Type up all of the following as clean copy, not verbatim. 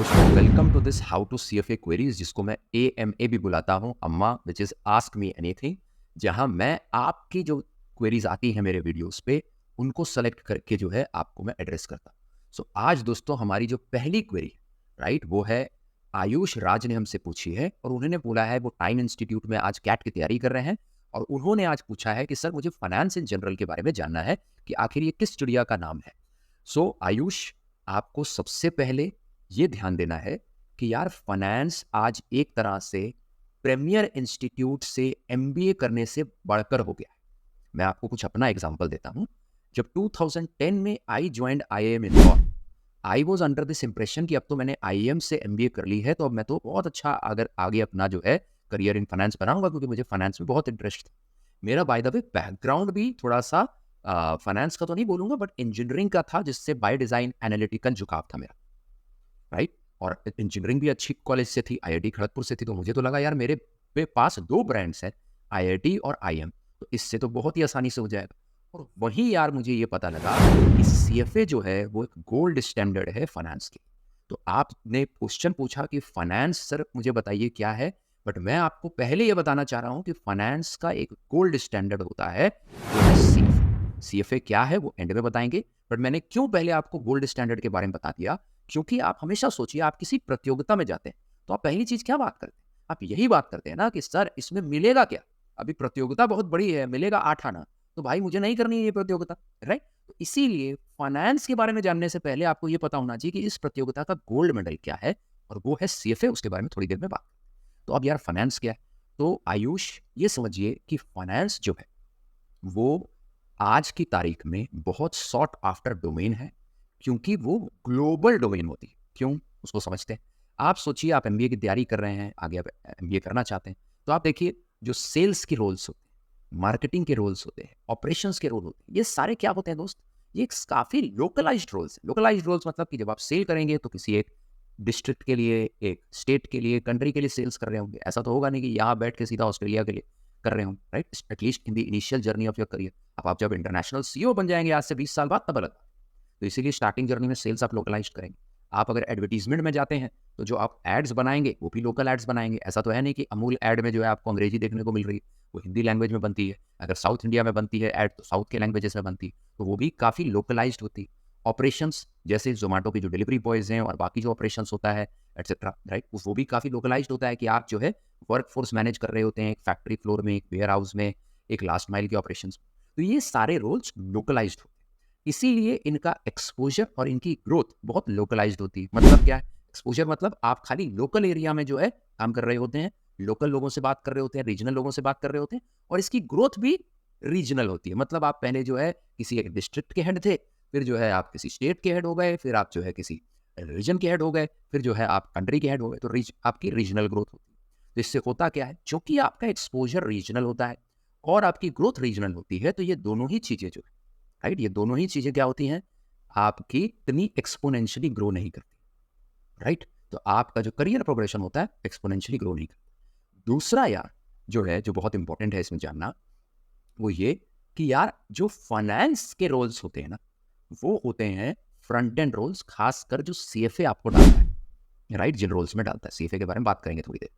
दोस्तों welcome to this how to CFA queries जिसको मैं AMA भी बुलाता हूँ AMA which is ask me anything, जहां मैं आपकी जो क्वेरीज आती हैं मेरे वीडियोस पे उनको सेलेक्ट करके जो है आपको मैं एड्रेस करता हूँ। सो आज दोस्तों हमारी जो पहली क्वेरी राइट वो है आयुष राज ने हमसे पूछी है और उन्होंने बोला है वो टाइम इंस्टीट्यूट में आज कैट की तैयारी कर रहे हैं और उन्होंने आज पूछा है कि सर मुझे फाइनेंस इन जनरल के बारे में जानना है कि आखिर ये किस चिड़िया का नाम है। सो आयुष, आपको सबसे पहले ये ध्यान देना है कि यार फाइनेंस आज एक तरह से प्रीमियर इंस्टीट्यूट से MBA करने से बढ़कर हो गया है। मैं आपको कुछ अपना एग्जांपल देता हूं। जब 2010 में आई joined IIM Indore, I was under this impression कि अब तो मैंने IIM से MBA कर ली है तो अब मैं तो बहुत अच्छा अगर आगे अपना जो है करियर इन फाइनेंस बनाऊंगा, क्योंकि मुझे फाइनेंस में बहुत इंटरेस्ट था। मेरा बाय द वे बैकग्राउंड भी थोड़ा सा फाइनेंस का तो नहीं बोलूंगा बट इंजीनियरिंग का था, जिससे बाय डिजाइन एनालिटिकल झुकाव था मेरा, राइट। और इंजीनियरिंग भी अच्छी कॉलेज से थी, IIT खड़गपुर से थी, तो मुझे तो लगा यार मेरे पास दो ब्रांड्स हैं, IIT और IIM, तो इससे तो बहुत ही आसानी से हो जाएगा। और वहीं यार मुझे ये पता लगा कि CFA जो है वो एक गोल्ड स्टैंडर्ड है फाइनेंस की। तो आपने क्वेश्चन पूछा कि फाइनेंस सर मुझे बताइए क्या है, बट मैं आपको पहले ये बताना चाह रहा हूं कि फाइनेंस का एक गोल्ड स्टैंडर्ड होता है, वो है CFA क्या है वो एंड में बताएंगे। बट मैंने क्यों पहले आपको गोल्ड स्टैंडर्ड के बारे में बता दिया, क्योंकि आप हमेशा सोचिए आप किसी प्रतियोगिता में जाते हैं तो आप पहली चीज क्या बात करते हैं, आप यही बात करते हैं ना कि सर इसमें मिलेगा क्या। अभी प्रतियोगिता बहुत बड़ी है, मिलेगा 8 आना, तो भाई मुझे नहीं करनी है ये प्रतियोगिता, राइट। तो इसीलिए फाइनेंस के बारे में जानने से पहले आपको ये पता होना चाहिए कि इस प्रतियोगिता का गोल्ड मेडल क्या है, और वो है CFA। उसके बारे में थोड़ी देर में बात। तो अब यार फाइनेंस क्या है, तो आयुष ये समझिए कि फाइनेंस जो है वो आज की तारीख में बहुत सॉट आफ्टर डोमेन है, क्योंकि वो ग्लोबल डोमेन होती है। क्यों, उसको समझते हैं। आप सोचिए आप MBA की तैयारी कर रहे हैं, आगे आप MBA करना चाहते हैं, तो आप देखिए जो सेल्स के रोल्स होते हैं, मार्केटिंग के रोल्स होते हैं, ऑपरेशंस के रोल होते हैं, ये सारे क्या होते हैं दोस्त, ये काफी लोकलाइज्ड रोल्स है। लोकलाइज्ड रोल्स मतलब कि जब आप सेल करेंगे तो किसी एक डिस्ट्रिक्ट के लिए, एक स्टेट के लिए, कंट्री के लिए सेल्स कर रहे होंगे। ऐसा तो होगा नहीं कि यहाँ बैठ के सीधा ऑस्ट्रेलिया के लिए कर रहे होंगे, right. At least in the initial journey of your career. अब आप जब इंटरनेशनल CEO बन जाएंगे आज से 20 साल बाद, तब अलग। तो इसीलिए स्टार्टिंग जर्नी में सेल्स आप लोकलाइज करेंगे। आप अगर एडवर्टीजमेंट में जाते हैं तो जो आप एड्स बनाएंगे वो भी लोकल एड्स बनाएंगे। ऐसा तो है नहीं कि अमूल एड में जो है आपको अंग्रेजी देखने को मिल रही है, वो हिंदी लैंग्वेज में बनती है। अगर साउथ इंडिया में बनती है एड तो साउथ के लैंग्वेजेस में बनती है, तो वो भी काफ़ी लोकलाइज होती है। ऑपरेशंस जैसे जोमेटो की जो डिलीवरी बॉयज हैं और बाकी जो ऑपरेशंस होता है एटसेट्रा, राइट, वो भी काफ़ी लोकलाइज होता है कि आप जो है वर्क फोर्स मैनेज कर रहे होते हैं एक फैक्ट्री फ्लोर में, एक वेयर हाउस में, एक लास्ट माइल के ऑपरेशंस। तो ये सारे रोल्स लोकलाइज्ड होते हैं, इसीलिए इनका एक्सपोजर और इनकी ग्रोथ बहुत लोकलाइज्ड होती है। मतलब क्या है एक्सपोजर, मतलब आप खाली लोकल एरिया में जो है काम कर रहे होते हैं, लोकल लोगों से बात कर रहे होते हैं, रीजनल लोगों से बात कर रहे होते हैं, और इसकी ग्रोथ भी रीजनल होती है। मतलब आप पहले जो है किसी एक डिस्ट्रिक्ट के हेड थे, फिर जो है आप किसी स्टेट के हेड हो गए, फिर आप जो है किसी रीजन के हेड हो गए, फिर जो है आप कंट्री के हेड हो गए, तो आपकी रीजनल ग्रोथ होती है। तो इससे होता क्या है, क्योंकि आपका एक्सपोजर रीजनल होता है और आपकी ग्रोथ रीजनल होती है, तो ये दोनों ही चीजें जो है, राइट, ये दोनों ही चीजें क्या होती हैं, आपकी इतनी एक्सपोनेंशियली ग्रो नहीं करती, राइट। तो आपका जो करियर प्रोग्रेशन होता है एक्सपोनेंशियली ग्रो नहीं करता। दूसरा यार जो है, जो बहुत इंपॉर्टेंट है इसमें जानना, वो ये कि यार जो फाइनेंस के रोल्स होते हैं ना, वो होते हैं फ्रंट एंड रोल्स, खासकर जो CFA आपको डालता है, राइट, जिन रोल्स में डालता है। CFA के बारे में बात करेंगे थोड़ी देर।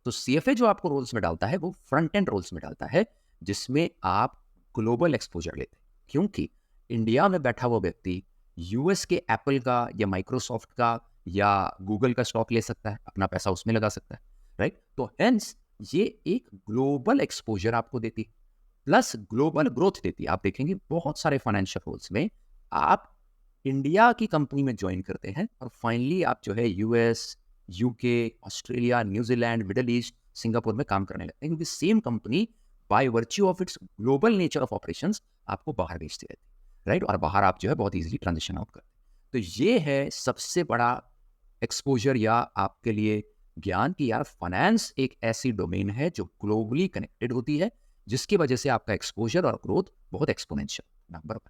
तो CFA जो आपको रोल्स में डालता है वो फ्रंट एंड रोल्स में डालता है, जिसमें आप ग्लोबल एक्सपोजर लेते हैं। क्योंकि इंडिया में बैठा हुआ व्यक्ति US के एप्पल का या माइक्रोसॉफ्ट का या गूगल का स्टॉक ले सकता है, अपना पैसा उसमें लगा सकता है, राइट। तो हेंस ये एक ग्लोबल एक्सपोजर आपको देती है, प्लस ग्लोबल ग्रोथ देती है। आप देखेंगे बहुत सारे फाइनेंशियल रोल्स में आप इंडिया की कंपनी में ज्वाइन करते हैं और फाइनली आप जो है US, UK, Australia, New Zealand, middle east, Singapore में काम करने लगते हैं, क्योंकि same company by virtue of its global nature of operations आपको बाहर भेजती रहती है, राइट। और बाहर आप जो है बहुत इजीली ट्रांजिशन आउट करते हैं। तो ये है सबसे बड़ा एक्सपोजर या आपके लिए ज्ञान कि यार फाइनेंस एक ऐसी डोमेन है जो ग्लोबली कनेक्टेड होती है, जिसकी वजह से आपका एक्सपोजर और ग्रोथ बहुत एक्सपोनेंशियल। नंबर 1।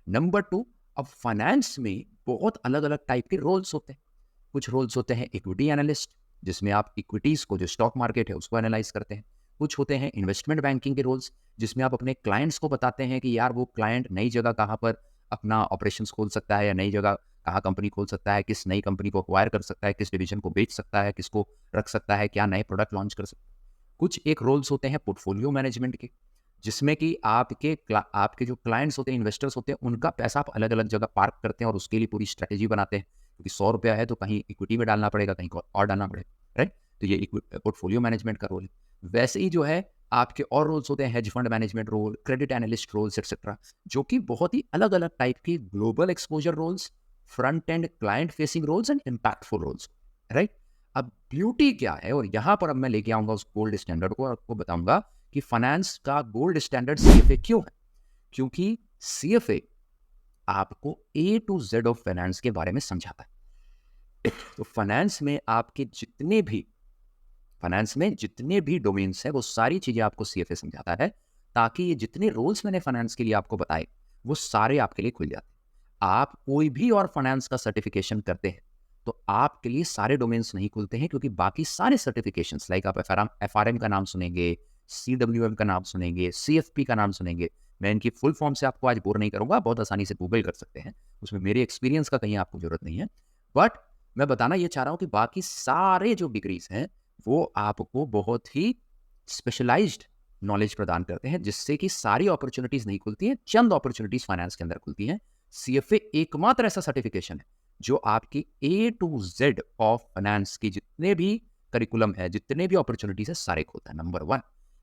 नंबर 2, अब फाइनेंस में बहुत अलग अलग टाइप के रोल्स होते हैं। कुछ रोल्स होते हैं इक्विटी एनालिस्ट, जिसमें आप इक्विटीज को, जो स्टॉक मार्केट है उसको एनालाइज करते हैं। कुछ होते हैं इन्वेस्टमेंट बैंकिंग के रोल्स, जिसमें आप अपने क्लाइंट्स को बताते हैं कि यार वो क्लाइंट नई जगह कहाँ पर अपना ऑपरेशंस खोल सकता है या नई जगह कहाँ कंपनी खोल सकता है, किस नई कंपनी को एक्वायर कर सकता है, किस डिवीजन को बेच सकता है, किसको रख सकता है, क्या नए प्रोडक्ट लॉन्च कर सकता है। कुछ एक रोल्स होते हैं पोर्टफोलियो मैनेजमेंट के, जिसमें कि आपके जो क्लाइंट्स होते हैं, इन्वेस्टर्स होते हैं, उनका पैसा आप अलग अलग जगह पार्क करते हैं और उसके लिए पूरी स्ट्रेटेजी बनाते हैं, क्योंकि 100 रुपया है तो कहीं इक्विटी में डालना पड़ेगा, कहीं और डालना पड़ेगा, राइट। तो ये पोर्टफोलियो मैनेजमेंट का रोल है। वैसे ही जो है आपके और रोल्स होते हैं, hedge fund management role, credit analyst roles etcetera, जो कि बहुत ही अलग अलग टाइप के global exposure roles, front end client facing roles and impactful roles, right. अब ब्यूटी क्या है, और यहां पर अब मैं लेके आऊंगा उस गोल्ड स्टैंडर्ड को और आपको बताऊंगा कि फाइनेंस का गोल्ड स्टैंडर्ड सीएफए क्यों है। क्योंकि सीएफए आपको ए टू जेड ऑफ फाइनेंस के बारे में समझाता है। तो फाइनेंस में जितने भी डोमेन्स हैं वो सारी चीजें आपको सीएफए समझाता है, ताकि ये जितने रोल्स मैंने फाइनेंस के लिए आपको बताए वो सारे आपके लिए खुल जाते हैं। आप कोई भी और फाइनेंस का सर्टिफिकेशन करते हैं तो आपके लिए सारे डोमेन्स नहीं खुलते हैं, क्योंकि बाकी सारे सर्टिफिकेशंस लाइक आप एफआरएम का नाम सुनेंगे, सीडब्ल्यूएम का नाम सुनेंगे, सीएफपी का नाम सुनेंगे। मैं इनकी फुल फॉर्म से आपको आज बोर नहीं करूंगा, बहुत आसानी से गूगल कर सकते हैं, उसमें मेरे एक्सपीरियंस का कहीं आपको जरूरत नहीं है। बट मैं बताना ये चाह रहा हूं कि बाकी सारे जो डिग्रीज हैं वो आपको बहुत ही स्पेशलाइज्ड नॉलेज प्रदान करते हैं, जिससे कि सारी अपॉर्चुनिटीज नहीं खुलती हैं, चंद अपॉर्चुनिटीज फाइनेंस के अंदर खुलती हैं। सीएफए एकमात्र ऐसा सर्टिफिकेशन है जो आपकी ए टू जेड ऑफ फाइनेंस की जितने भी करिकुलम है, जितने भी अपॉर्चुनिटीज है, सारे खोलता है, नंबर 1।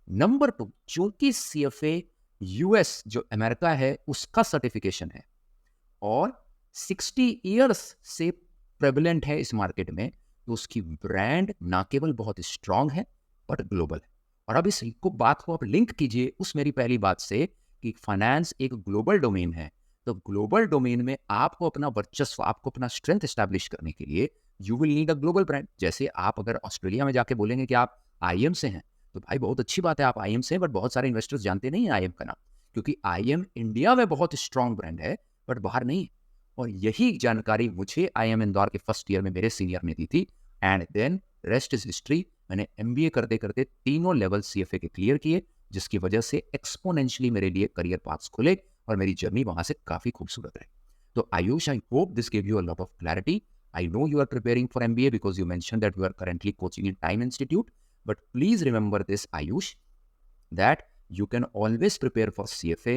नंबर 2, चूंकि सीएफए यूएस जो अमेरिका है उसका सर्टिफिकेशन है और 60 इयर्स से प्रेवलेंट है इस मार्केट में, तो उसकी ब्रांड ना केवल बहुत स्ट्रांग है बट ग्लोबल है। और अब इस बात को आप लिंक कीजिए उस मेरी पहली बात से कि फाइनेंस एक ग्लोबल डोमेन है। तो ग्लोबल डोमेन में आपको अपना वर्चस्व, आपको अपना स्ट्रेंथ एस्टैब्लिश करने के लिए you will need a global brand. जैसे आप अगर ऑस्ट्रेलिया में जाके बोलेंगे कि आप आईएम से हैं, तो भाई बहुत अच्छी बात है आप आईएम से हैं, बट बहुत सारे इन्वेस्टर्स जानते नहीं है आईएम का नाम, क्योंकि आईएम इंडिया में बहुत स्ट्रांग ब्रांड है बट बाहर नहीं है। और यही जानकारी मुझे आईएम इंदौर के फर्स्ट ईयर में मेरे सीनियर ने दी थी, and then rest is history. मैंने एमबीए करते करते तीनों लेवल सीएफए के क्लियर किए, जिसकी वजह से एक्सपोनेंशियली मेरे लिए करियर पाथ्स खुले और मेरी जर्नी वहां से काफी खूबसूरत रही। तो Ayush, I hope this give you a lot of clarity. I know you are preparing for MBA because you mentioned that you are currently coaching in Time Institute. But please remember this, Ayush, that you can always prepare for CFA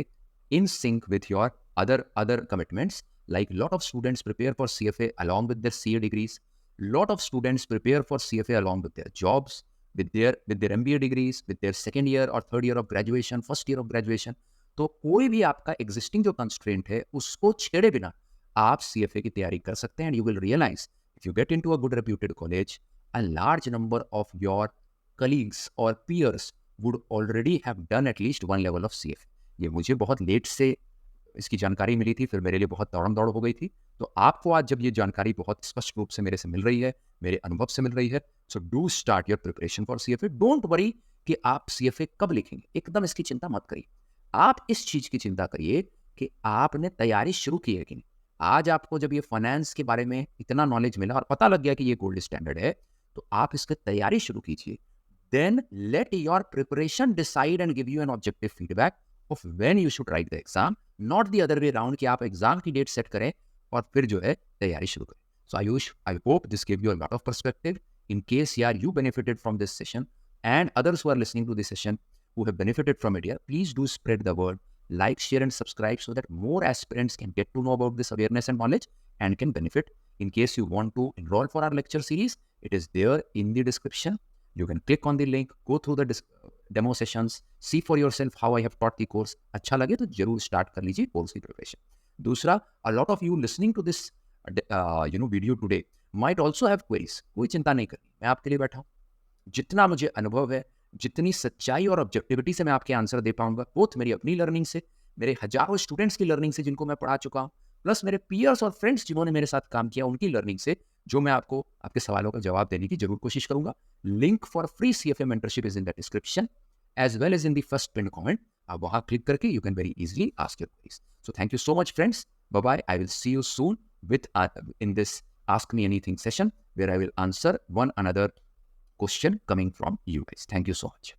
in sync with your other commitments. Like lot of students prepare for CFA along with their CA degrees. Lot of students prepare for CFA along with their jobs, with their MBA degrees, with their second year or third year of graduation, first year of graduation. तो कोई भी आपका existing जो constraint है उसको छेड़े बिना आप सीएफए की तैयारी कर सकते हैं, and you will realise if you get into a good reputed college, a large number of your colleagues और peers would already have done at least one level of CFA. ये मुझे बहुत लेट से इसकी जानकारी मिली थी, फिर मेरे लिए बहुत दौड़म दौड़ हो गई थी। तो आपको आज जब ये जानकारी बहुत स्पष्ट रूप से मेरे से मिल रही है, मेरे अनुभव से मिल रही है, so do start your preparation for CFA. Don't worry कि आप सीएफए कब लिखेंगे, एकदम इसकी चिंता मत करिए। आप इस चीज की चिंता करिए कि आपने तैयारी शुरू की है कि नहीं। आज आपको जब ये फाइनेंस के बारे में इतना नॉलेज मिला और पता लग गया कि ये गोल्ड स्टैंडर्ड है, तो आप इसकी तैयारी शुरू कीजिए। Then let your preparation decide and give you an objective feedback of when you should write the exam, not the other way round कि आप एग्जाम की डेट सेट करें और फिर जो है तैयारी शुरू करें। So Ayush, I hope this give you a lot of perspective. In case you benefited from this session and others who are listening to this session who have benefited from it here, please do spread the word, like, share and subscribe so that more aspirants can get to know about this awareness and knowledge and can benefit. In case you want to enroll for our lecture series, it is there in the description. You can click on the link, go through the demo sessions, see for yourself how I have taught the course. अच्छा लगे तो जरूर start कर लीजिए course की preparation. दूसरा, a lot of you listening to this video today might also have queries. कोई चिंता नहीं करनी, मैं आपके लिए बैठा हूँ। जितना मुझे अनुभव है, जितनी सच्चाई और ऑब्जेक्टिविटी से मैं आपके आंसर दे पाऊंगा, बोथ मेरी अपनी लर्निंग से, मेरे हजारों स्टूडेंट्स की लर्निंग से जिनको मैं पढ़ा चुका हूँ, प्लस मेरे पीयर्स और फ्रेंड्स जिन्होंने मेरे साथ काम किया उनकी लर्निंग से, जो मैं आपको आपके सवालों का जवाब देने की जरूर कोशिश करूंगा। Link for free CFA mentorship is in the description as well as in the first pin comment. आप वहां क्लिक करके you can very easily ask your queries. So thank you so much friends, bye bye. I will see you soon with in this Ask Me Anything session where I will answer one another question coming from you guys. Thank you so much.